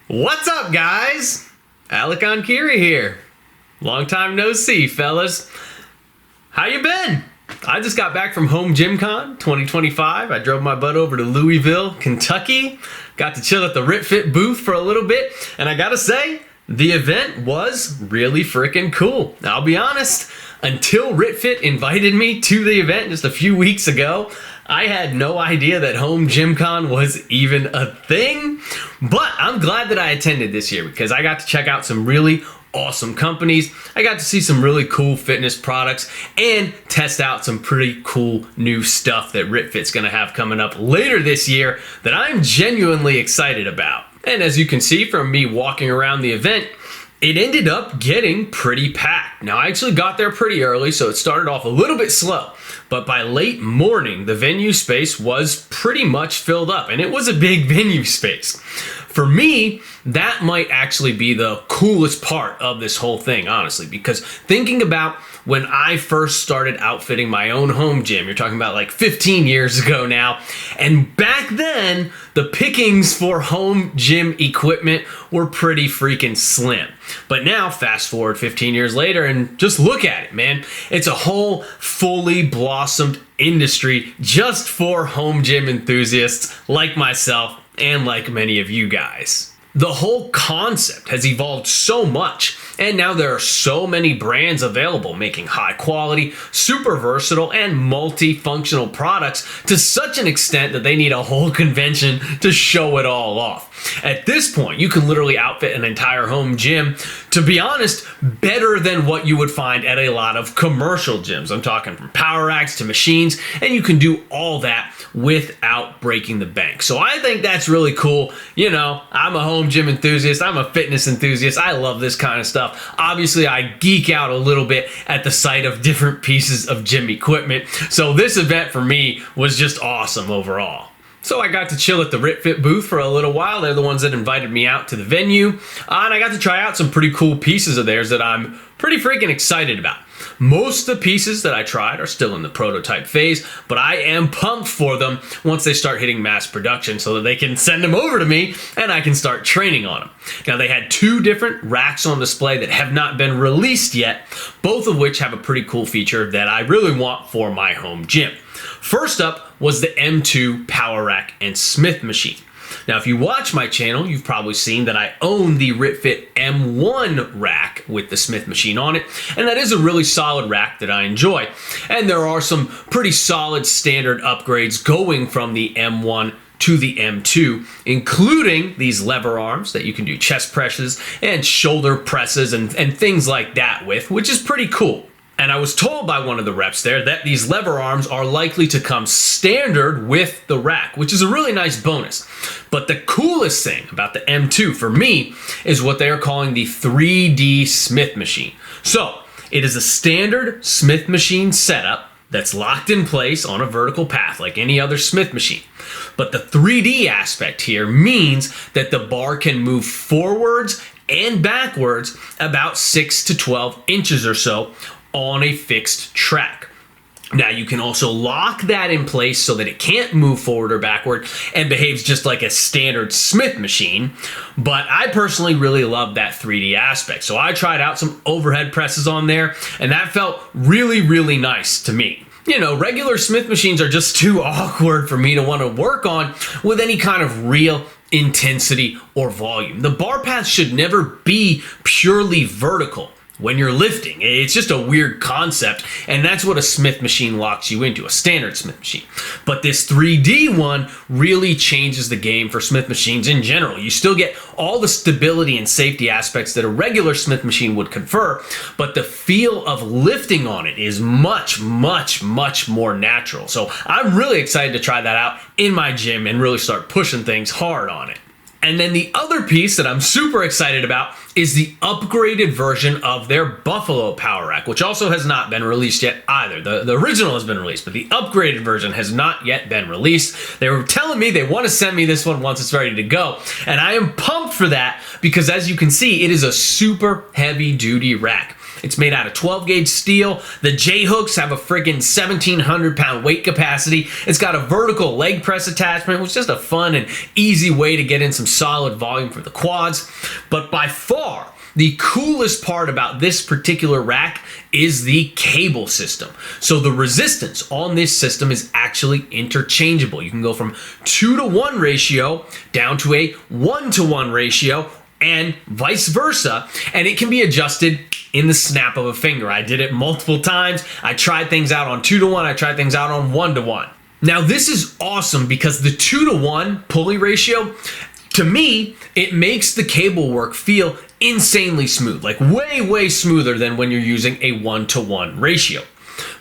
What's up, guys? Enkiri here. Long time no see, fellas. How you been? I just got back from HomeGymCon 2025. I drove my butt over to Louisville, Kentucky. Got to chill at the RitFit booth for a little bit. And I gotta say, the event was really freaking cool. Now, I'll be honest, until RitFit invited me to the event just a few weeks ago, I had no idea that HomeGymCon was even a thing, but I'm glad that I attended this year because I got to check out some really awesome companies. I got to see some really cool fitness products and test out some pretty cool new stuff that RitFit's gonna have coming up later this year that I'm genuinely excited about. And as you can see from me walking around the event, it ended up getting pretty packed. Now, I actually got there pretty early, so it started off a little bit slow. But by late morning, the venue space was pretty much filled up, and it was a big venue space. For me, that might actually be the coolest part of this whole thing, honestly, because thinking about when I first started outfitting my own home gym, you're talking about like 15 years ago now, and back then, the pickings for home gym equipment were pretty freaking slim. But now, fast forward 15 years later, and just look at it, man. It's a whole fully blossomed industry just for home gym enthusiasts like myself and like many of you guys. The whole concept has evolved so much, and now there are so many brands available making high quality, super versatile, and multifunctional products to such an extent that they need a whole convention to show it all off. At this point, you can literally outfit an entire home gym, to be honest, better than what you would find at a lot of commercial gyms. I'm talking from power racks to machines, and you can do all that without breaking the bank. So I think that's really cool. You know, I'm a home gym enthusiast. I'm a fitness enthusiast. I love this kind of stuff. Obviously, I geek out a little bit at the sight of different pieces of gym equipment. So this event for me was just awesome overall. So I got to chill at the RitFit booth for a little while. They're the ones that invited me out to the venue. And I got to try out some pretty cool pieces of theirs that I'm pretty freaking excited about. Most of the pieces that I tried are still in the prototype phase, but I am pumped for them once they start hitting mass production so that they can send them over to me and I can start training on them. Now, they had two different racks on display that have not been released yet, both of which have a pretty cool feature that I really want for my home gym. First up was the M2 Power Rack and Smith machine. Now, if you watch my channel, you've probably seen that I own the RitFit M1 rack with the Smith machine on it, and that is a really solid rack that I enjoy. And there are some pretty solid standard upgrades going from the M1 to the M2, including these lever arms that you can do chest presses and shoulder presses and things like that with, which is pretty cool. And I was told by one of the reps there that these lever arms are likely to come standard with the rack, which is a really nice bonus. But the coolest thing about the M2 for me is what they are calling the 3D Smith machine. So it is a standard Smith machine setup that's locked in place on a vertical path like any other Smith machine. But the 3D aspect here means that the bar can move forwards and backwards about 6 to 12 inches or so on a fixed track. Now, you can also lock that in place so that it can't move forward or backward and behaves just like a standard Smith machine. But I personally really love that 3D aspect. So I tried out some overhead presses on there, and that felt really, really nice to me. You know, regular Smith machines are just too awkward for me to want to work on with any kind of real intensity or volume. The bar path should never be purely vertical when you're lifting. It's just a weird concept, and that's what a Smith machine locks you into, a standard Smith machine. But this 3D one really changes the game for Smith machines in general. You still get all the stability and safety aspects that a regular Smith machine would confer, but the feel of lifting on it is much, much, much more natural. So I'm really excited to try that out in my gym and really start pushing things hard on it. And then the other piece that I'm super excited about is the upgraded version of their Buffalo Power Rack, which also has not been released yet either. The original has been released, but the upgraded version has not yet been released. They were telling me they want to send me this one once it's ready to go, and I am pumped for that because, as you can see, it is a super heavy-duty rack. It's made out of 12 gauge steel. The J hooks have a friggin' 1,700 pound weight capacity. It's got a vertical leg press attachment, which is just a fun and easy way to get in some solid volume for the quads. But by far, the coolest part about this particular rack is the cable system. So the resistance on this system is actually interchangeable. You can go from 2-to-1 ratio down to a 1-to-1 ratio and vice versa, and it can be adjusted in the snap of a finger. I did it multiple times. I tried things out on 2-to-1. I tried things out on 1-to-1. Now this is awesome because the 2-to-1 pulley ratio, to me, it makes the cable work feel insanely smooth, like way smoother than when you're using a 1-to-1 ratio.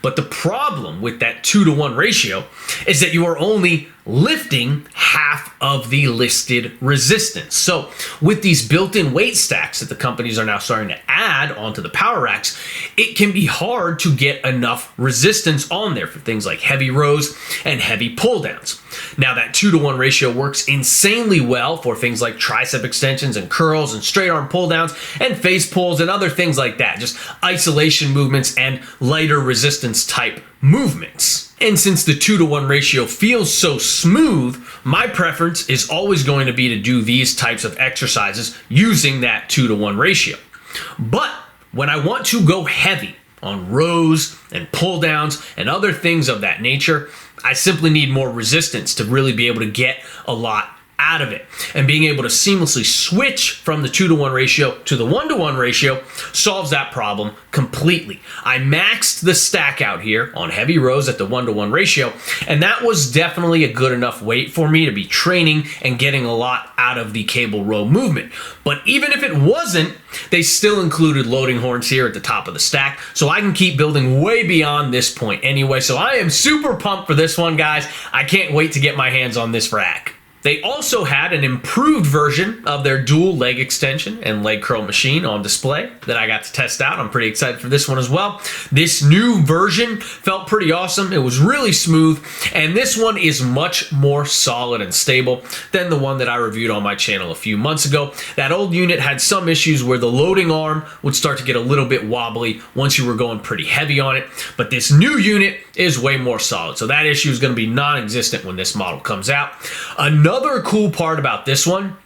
But the problem with that 2-to-1 ratio is that you are only lifting half of the listed resistance. So with these built-in weight stacks that the companies are now starting to add onto the power racks, it can be hard to get enough resistance on there for things like heavy rows and heavy pull downs. Now that 2-to-1 ratio works insanely well for things like tricep extensions and curls and straight arm pull downs and face pulls and other things like that, just isolation movements and lighter resistance type movements. And since the 2-to-1 ratio feels so smooth, my preference is always going to be to do these types of exercises using that 2-to-1 ratio. But when I want to go heavy on rows and pull downs and other things of that nature, I simply need more resistance to really be able to get a lot out of it. And being able to seamlessly switch from the 2-to-1 ratio to the 1-to-1 ratio solves that problem completely. I maxed the stack out here on heavy rows at the 1-to-1 ratio, and that was definitely a good enough weight for me to be training and getting a lot out of the cable row movement. But even if it wasn't, they still included loading horns here at the top of the stack, so I can keep building way beyond this point anyway. So I am super pumped for this one, guys. I can't wait to get my hands on this rack. They also had an improved version of their dual leg extension and leg curl machine on display that I got to test out. I'm pretty excited for this one as well. This new version felt pretty awesome. It was really smooth, and this one is much more solid and stable than the one that I reviewed on my channel a few months ago. That old unit had some issues where the loading arm would start to get a little bit wobbly once you were going pretty heavy on it, but this new unit is way more solid. So that issue is going to be non-existent when this model comes out. Another cool part about this one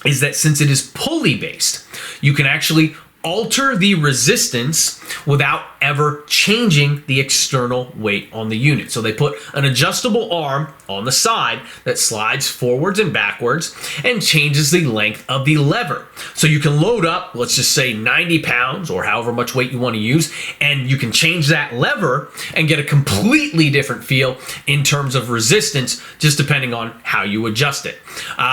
is that since it is pulley based, you can actually alter the resistance without ever changing the external weight on the unit. So they put an adjustable arm on the side that slides forwards and backwards and changes the length of the lever. So you can load up, let's just say 90 pounds or however much weight you want to use, and you can change that lever and get a completely different feel in terms of resistance, just depending on how you adjust it.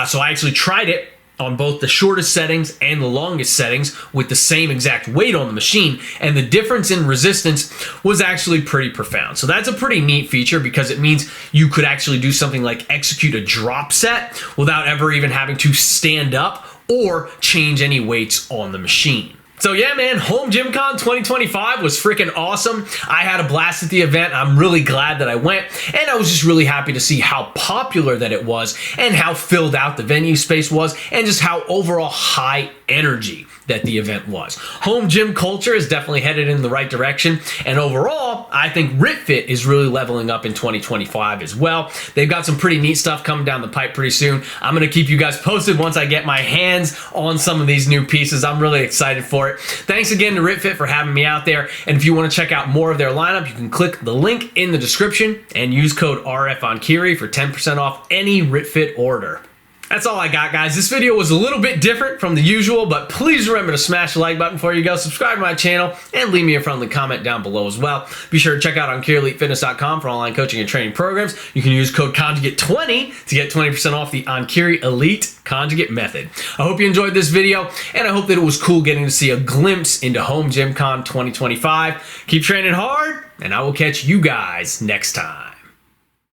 So I actually tried it on both the shortest settings and the longest settings with the same exact weight on the machine, and the difference in resistance was actually pretty profound. So that's a pretty neat feature because it means you could actually do something like execute a drop set without ever even having to stand up or change any weights on the machine. So yeah, man, HomeGymCon 2025 was freaking awesome. I had a blast at the event. I'm really glad that I went, and I was just really happy to see how popular that it was and how filled out the venue space was and just how overall high energy that the event was. Home gym culture is definitely headed in the right direction, and overall, I think RitFit is really leveling up in 2025 as well. They've got some pretty neat stuff coming down the pipe pretty soon. I'm gonna keep you guys posted once I get my hands on some of these new pieces. I'm really excited for it. Thanks again to RitFit for having me out there, and if you wanna check out more of their lineup, you can click the link in the description and use code RFONKIRI for 10% off any RitFit order. That's all I got, guys. This video was a little bit different from the usual, but please remember to smash the like button before you go, subscribe to my channel, and leave me a friendly comment down below as well. Be sure to check out EnkiriEliteFitness.com for online coaching and training programs. You can use code CONJUGATE20 to get 20% off the Enkiri Elite Conjugate Method. I hope you enjoyed this video, and I hope that it was cool getting to see a glimpse into HomeGymCon 2025. Keep training hard, and I will catch you guys next time.